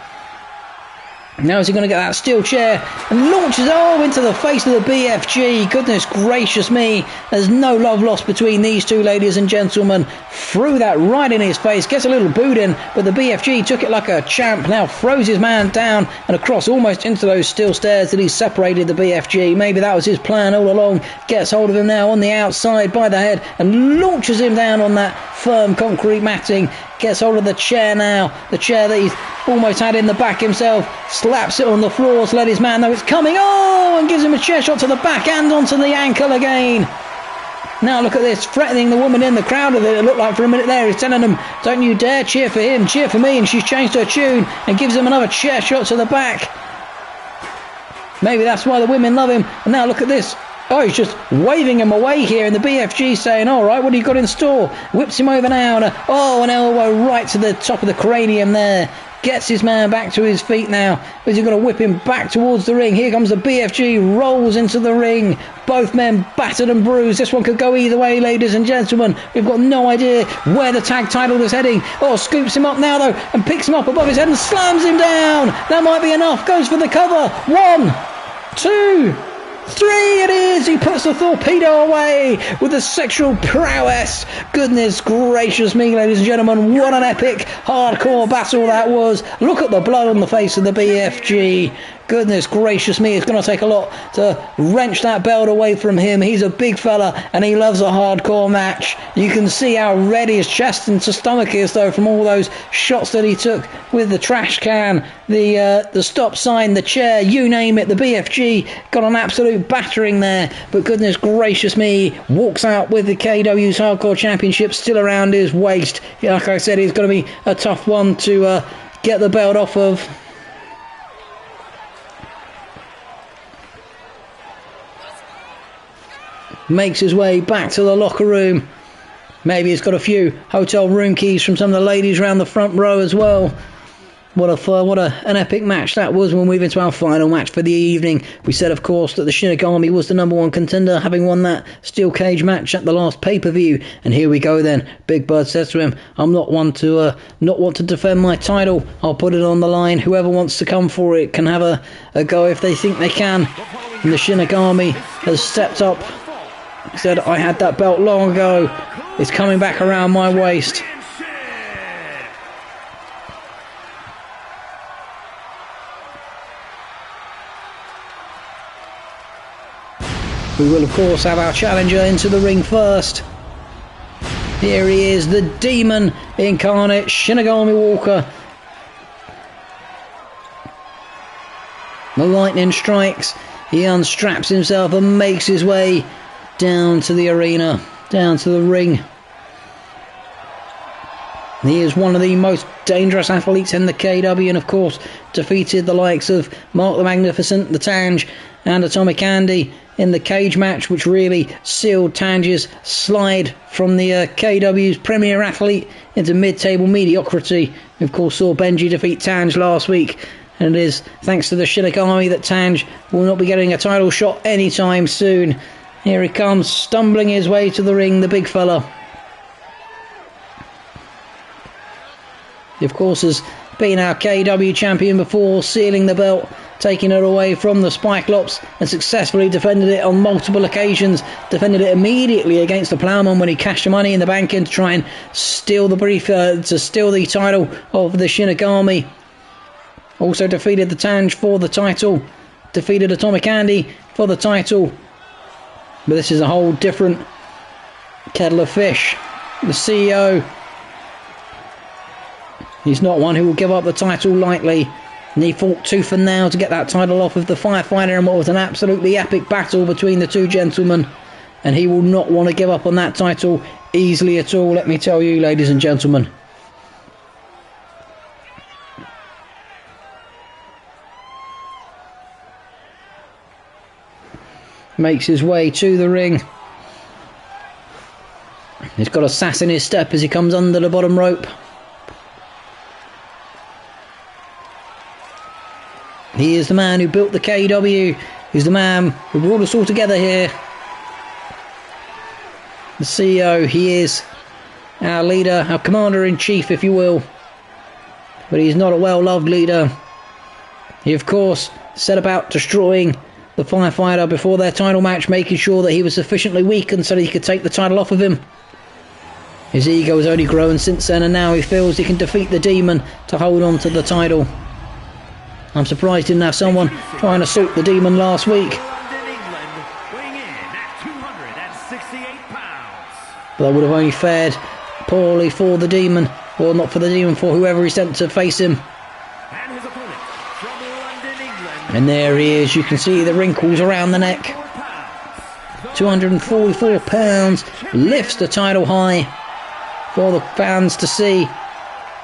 Now is he going to get that steel chair and launches into the face of the BFG. Goodness gracious me, there's no love lost between these two, ladies and gentlemen. Threw that right in his face, gets a little boot in, but the BFG took it like a champ. Now throws his man down and across almost into those steel stairs that he separated the BFG. Maybe that was his plan all along. Gets hold of him now on the outside by the head and launches him down on that firm concrete matting. Gets hold of the chair now, the chair that he's almost had in the back himself, slaps it on the floor to let his man know it's coming, and gives him a chair shot to the back and onto the ankle again. Now look at this, threatening the woman in the crowd, it looked like for a minute there. He's telling them, don't you dare cheer for him, cheer for me, and she's changed her tune and gives him another chair shot to the back. Maybe that's why the women love him. And now look at this. He's just waving him away here, and the BFG saying, all right, what do you got in store? Whips him over now, and an elbow right to the top of the cranium there. Gets his man back to his feet now. Is he going to whip him back towards the ring? Here comes the BFG, rolls into the ring. Both men battered and bruised. This one could go either way, ladies and gentlemen. We've got no idea where the tag title is heading. Scoops him up now, though, and picks him up above his head and slams him down. That might be enough. Goes for the cover. 1, 2, 3, it is! He puts the torpedo away with the sexual prowess. Goodness gracious me, ladies and gentlemen, what an epic hardcore battle that was. Look at the blood on the face of the BFG. Goodness gracious me, it's going to take a lot to wrench that belt away from him. He's a big fella and he loves a hardcore match. You can see how red his chest and stomach is, though, from all those shots that he took with the trash can, the stop sign, the chair, you name it. The BFG got an absolute battering there, but goodness gracious me, walks out with the KEW's Hardcore Championship still around his waist. Like I said, he's going to be a tough one to get the belt off of. Makes his way back to the locker room. Maybe he's got a few hotel room keys from some of the ladies around the front row as well. What an epic match that was. We'll move into our final match for the evening. We said, of course, that the Shinigami was the number one contender, having won that steel cage match at the last pay-per-view. And here we go then. Big Bird says to him, I'm not one to defend my title. I'll put it on the line. Whoever wants to come for it can have a go if they think they can. And the Shinigami has stepped up. He said, I had that belt long ago. It's coming back around my waist. We will, of course, have our challenger into the ring first. Here he is, the demon incarnate, Shinigami Walker. The lightning strikes. He unstraps himself and makes his way down to the arena, down to the ring. He is one of the most dangerous athletes in the KEW, and of course defeated the likes of Mark the Magnificent, the Tange, and Atomic Andy in the cage match, which really sealed Tange's slide from the KEW's premier athlete into mid-table mediocrity. We of course saw Benji defeat Tange last week, and it is thanks to the Shinigami that Tange will not be getting a title shot anytime soon. Here he comes, stumbling his way to the ring, the big fella. He, of course, has been our KEW champion before, sealing the belt, taking it away from the Cyclops, and successfully defended it on multiple occasions. Defended it immediately against the Plowman when he cashed the money in the bank in to try and steal the steal the title of the Shinigami. Also defeated the Tange for the title. Defeated Atomic Andy for the title. But this is a whole different kettle of fish. The CEO, he's not one who will give up the title lightly. And he fought tooth and nail to get that title off of the Firefighter in what was an absolutely epic battle between the two gentlemen. And he will not want to give up on that title easily at all, let me tell you, ladies and gentlemen. Makes his way to the ring. He's got a sass in his step as he comes under the bottom rope. He is the man who built the KEW. He's the man who brought us all together here. The CEO, he is our leader, our commander-in-chief, if you will. But he's not a well-loved leader. He, of course, set about destroying the Firefighter before their title match, making sure that he was sufficiently weakened so that he could take the title off of him. His ego has only grown since then, and now he feels he can defeat the Demon to hold on to the title. I'm surprised he didn't have someone try and assault the Demon last week. But that would have only fared poorly for the Demon. Well, not for the Demon, for whoever he sent to face him. And there he is. You can see the wrinkles around the neck. 244 pounds. Lifts the title high for the fans to see.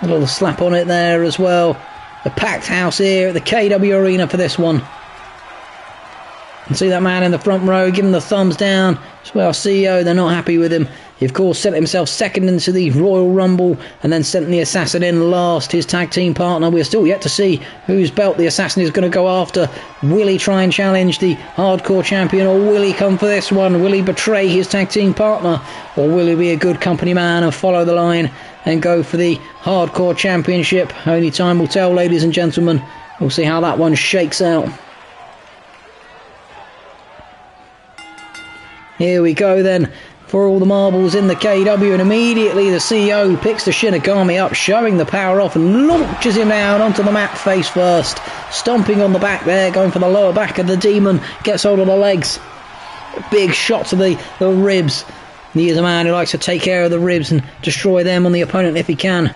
A little slap on it there as well. A packed house here at the KEW Arena for this one. You can see that man in the front row giving the thumbs down. As well, CEO, they're not happy with him. He, of course, sent himself second into the Royal Rumble and then sent the Assassin in last, his tag team partner. We're still yet to see whose belt the Assassin is going to go after. Will he try and challenge the Hardcore Champion, or will he come for this one? Will he betray his tag team partner, or will he be a good company man and follow the line and go for the Hardcore Championship? Only time will tell, ladies and gentlemen. We'll see how that one shakes out. Here we go then, for all the marbles in the KEW, and immediately the CEO picks the Shinigami up, showing the power off, and launches him down onto the mat face first, stomping on the back there, going for the lower back of the Demon, gets hold of the legs, big shot to the ribs. He is a man who likes to take care of the ribs and destroy them on the opponent if he can.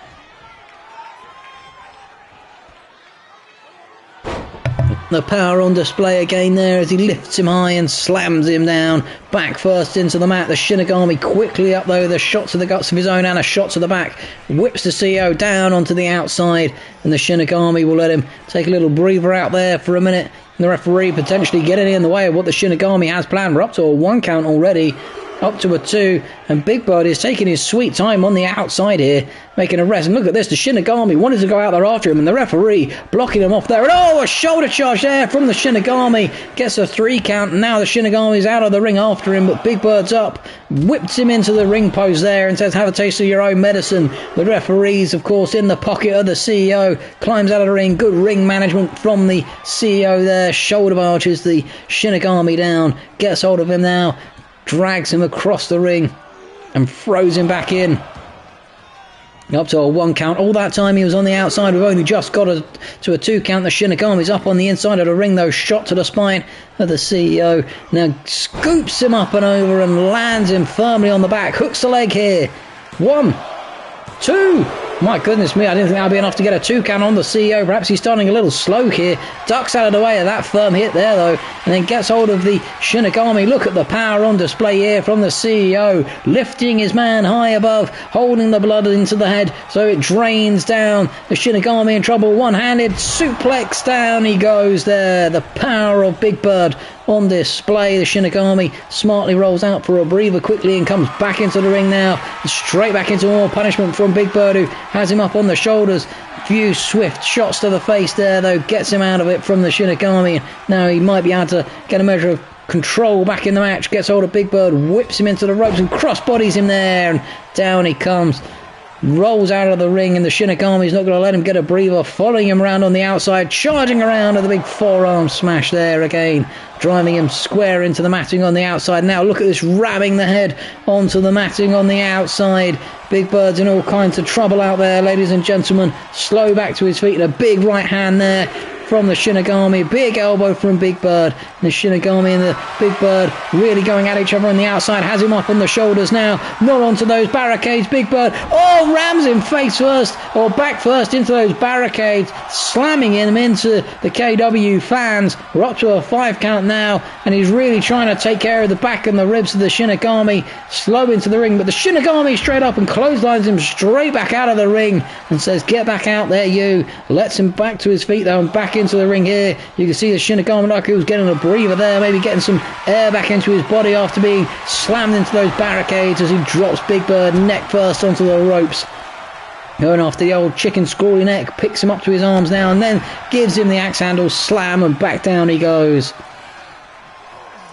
The power on display again there as he lifts him high and slams him down. Back first into the mat. The Shinigami quickly up though. The shot to the guts of his own and a shot to the back. Whips the CEO down onto the outside. And the Shinigami will let him take a little breather out there for a minute. And the referee potentially getting in the way of what the Shinigami has planned. We're up to a 1 count already. Up to a 2, and Big Bird is taking his sweet time on the outside here, making a rest. And look at this, the Shinigami wanted to go out there after him, and the referee blocking him off there. And oh, a shoulder charge there from the Shinigami, gets a 3 count, and now the Shinigami's out of the ring after him, but Big Bird's up, whips him into the ring post there and says, have a taste of your own medicine. The referee's, of course, in the pocket of the CEO, climbs out of the ring. Good ring management from the CEO there, shoulder barges the Shinigami down, gets hold of him now, drags him across the ring and throws him back in. Up to a 1 count. All that time he was on the outside. We've only just got to a 2 count. The Shinigami's up on the inside of the ring though. Shot to the spine of the CEO. Now scoops him up and over and lands him firmly on the back. Hooks the leg here. 1, 2. My goodness me, I didn't think that would be enough to get a 2 count on the CEO. Perhaps he's starting a little slow here. Ducks out of the way of that firm hit there though, and then gets hold of the Shinigami. Look at the power on display here from the CEO, lifting his man high above, holding the blood into the head so it drains down. The Shinigami in trouble. One-handed suplex, down he goes there. The power of Big Bird on display. The Shinigami smartly rolls out for a breather quickly and comes back into the ring now. Straight back into more punishment from Big Bird, who has him up on the shoulders. Few swift shots to the face there though, gets him out of it from the Shinigami. Now he might be able to get a measure of control back in the match. Gets hold of Big Bird, whips him into the ropes and crossbodies him there, and down he comes. Rolls out of the ring, and the Shinigami's not going to let him get a breather, following him around on the outside, charging around with a big forearm smash there again, driving him square into the matting on the outside. Now look at this, ramming the head onto the matting on the outside. Big Bird's in all kinds of trouble out there, ladies and gentlemen. Slow back to his feet and a big right hand there. from the Shinigami. Big elbow from Big Bird. And the Shinigami and the Big Bird really going at each other on the outside. Has him up on the shoulders now. Not onto those barricades. Big Bird, rams him face first, or back first into those barricades, slamming him into the KEW fans. We're up to a 5 count now, and he's really trying to take care of the back and the ribs of the Shinigami. Slow into the ring, but the Shinigami straight up and clotheslines him straight back out of the ring and says, get back out there, you. Lets him back to his feet though and back into the ring here. You can see the Shinigami like he was getting a breather there, maybe getting some air back into his body after being slammed into those barricades as he drops Big Bird neck first onto the ropes. Going after the old chicken scrawly neck, picks him up to his arms now and then gives him the axe handle slam and back down he goes.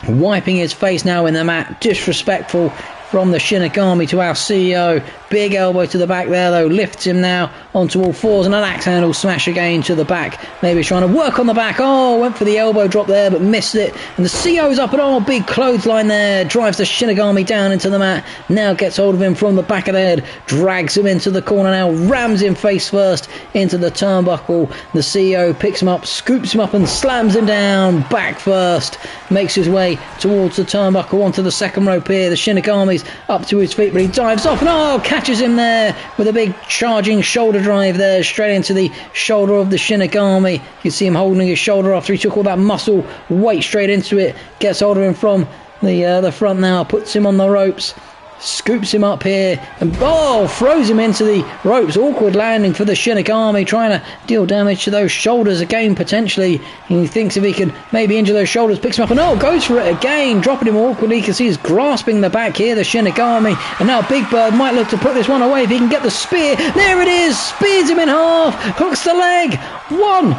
Wiping his face now in the mat, disrespectful from the Shinigami to our CEO. Big elbow to the back there though, lifts him now onto all fours and an axe handle smash again to the back. Maybe trying to work on the back. Went for the elbow drop there but missed it. And the CEO's up and big clothesline there. Drives the Shinigami down into the mat. Now gets hold of him from the back of the head. Drags him into the corner now. Rams him face first into the turnbuckle. The CEO picks him up, scoops him up and slams him down. Back first. Makes his way towards the turnbuckle onto the second rope here. The Shinigami's up to his feet but he dives off and catches him there with a big charging shoulder drive there straight into the shoulder of the Shinigami. You can see him holding his shoulder after he took all that muscle weight straight into it. Gets hold of him from the front now, puts him on the ropes, scoops him up here and throws him into the ropes. Awkward landing for the Shinigami, trying to deal damage to those shoulders again potentially. He thinks if he can maybe injure those shoulders, picks him up and goes for it again, dropping him awkwardly. You can see he's grasping the back here, the Shinigami, and now Big Bird might look to put this one away if he can get the spear. There it is, spears him in half, hooks the leg. 1,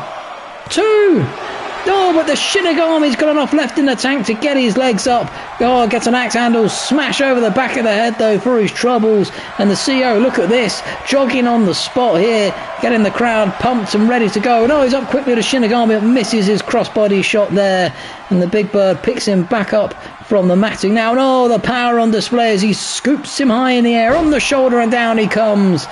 2. But the Shinigami's got enough left in the tank to get his legs up. Gets an axe handle smash over the back of the head though for his troubles. And the CEO, look at this, jogging on the spot here, getting the crowd pumped and ready to go. He's up quickly to Shinigami, but misses his crossbody shot there. And the Big Bird picks him back up from the matting now. The power on display as he scoops him high in the air on the shoulder and down he comes.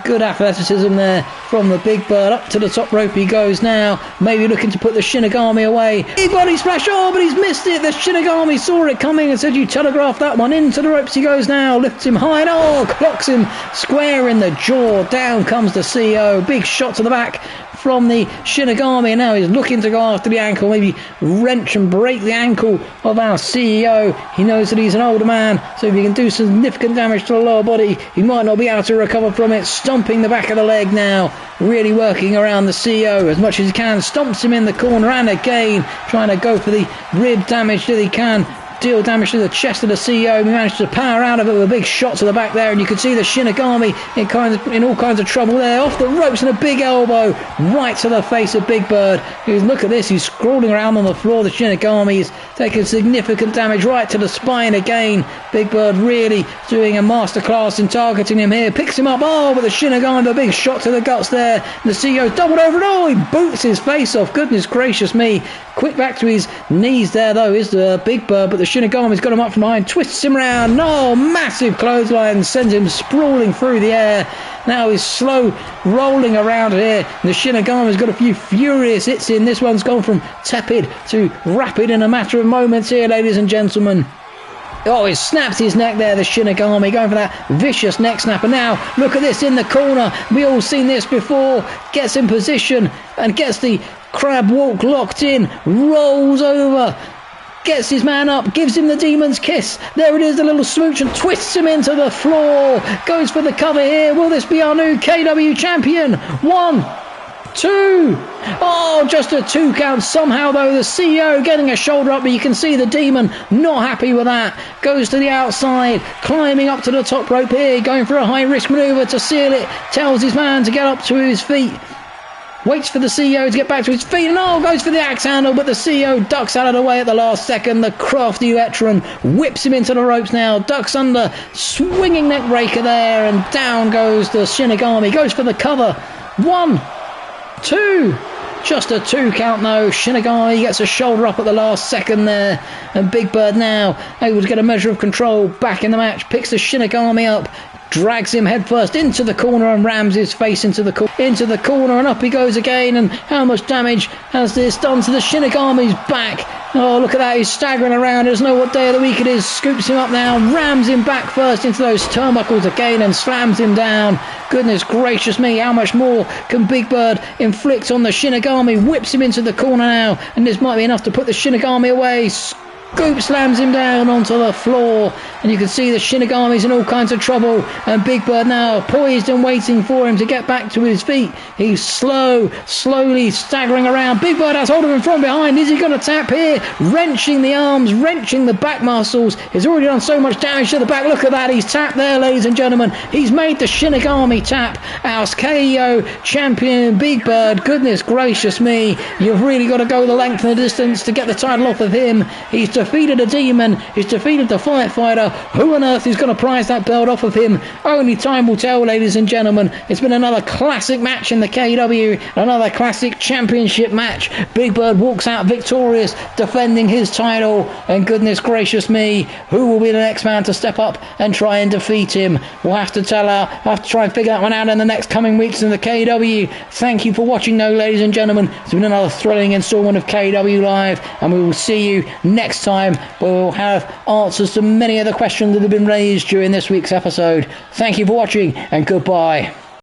Good athleticism there from the Big Bird. Up to the top rope he goes now. Maybe looking to put the Shinigami away. Big body splash. But he's missed it. The Shinigami saw it coming and said, you telegraphed that one. Into the ropes he goes now. Lifts him high and clocks him square in the jaw. Down comes the CEO. Big shot to the back from the Shinigami, and now he's looking to go after the ankle, maybe wrench and break the ankle of our CEO. He knows that he's an older man, so if he can do significant damage to the lower body, he might not be able to recover from it. Stomping the back of the leg now, really working around the CEO as much as he can, stomps him in the corner and again trying to go for the rib damage that he can. Deal damage to the chest of the CEO. He managed to power out of it with a big shot to the back there, and you can see the Shinigami in all kinds of trouble there. Off the ropes and a big elbow right to the face of Big Bird. Look at this, he's scrawling around on the floor. The Shinigami is taking significant damage right to the spine again. Big Bird really doing a masterclass in targeting him here. Picks him up, but the Shinigami, a big shot to the guts there. The CEO doubled over and he boots his face off. Goodness gracious me. Quick back to his knees there though is the Big Bird, but the Shinigami's got him up from behind, twists him round. Massive clothesline, sends him sprawling through the air. Now he's slow rolling around here. The Shinigami's got a few furious hits in. This one's gone from tepid to rapid in a matter of moments here, ladies and gentlemen. He snaps his neck there, the Shinigami, going for that vicious neck snapper. Now, look at this in the corner. We all seen this before. Gets in position and gets the crab walk locked in. Rolls over. Gets his man up, gives him the demon's kiss. There it is, the little smooch, and twists him into the floor. Goes for the cover here. Will this be our new KEW champion? 1, 2. Just a 2 count. Somehow, though, the CEO getting a shoulder up, but you can see the demon not happy with that. Goes to the outside, climbing up to the top rope here, going for a high-risk maneuver to seal it. Tells his man to get up to his feet. Waits for the CEO to get back to his feet and goes for the axe handle, but the CEO ducks out of the way at the last second. The crafty veteran whips him into the ropes now, ducks under, swinging neck breaker there, and down goes the Shinigami. Goes for the cover. 1, 2. Just a 2 count though. Shinigami gets a shoulder up at the last second there, and Big Bird now able to get a measure of control back in the match. Picks the Shinigami up, drags him headfirst into the corner and rams his face into the corner, and up he goes again. And how much damage has this done to the Shinigami's back? Oh, look at that, he's staggering around, doesn't know what day of the week it is. Scoops him up now, rams him back first into those turnbuckles again and slams him down. Goodness gracious me, how much more can Big Bird inflict on the Shinigami? Whips him into the corner now, and this might be enough to put the Shinigami away. Scoop slams him down onto the floor, and you can see the Shinigami's in all kinds of trouble, and Big Bird now poised and waiting for him to get back to his feet. He's slowly staggering around. Big Bird has hold of him from behind. Is he going to tap here? Wrenching the arms, wrenching the back muscles. He's already done so much damage to the back. Look at that, he's tapped there, ladies and gentlemen. He's made the Shinigami tap. Our KEW champion Big Bird, goodness gracious me, you've really got to go the length and the distance to get the title off of him. He's defeated a demon, he's defeated the firefighter. Who on earth is going to prize that belt off of him? Only time will tell, ladies and gentlemen. It's been another classic match in the KEW, another classic championship match. Big Bird walks out victorious, defending his title, and goodness gracious me, who will be the next man to step up and try and defeat him? We'll have to try and figure that one out in the next coming weeks in the KEW. Thank you for watching though, ladies and gentlemen. It's been another thrilling installment of KEW Live, and we will see you next time, where we'll have answers to many of the questions that have been raised during this week's episode. Thank you for watching, and goodbye.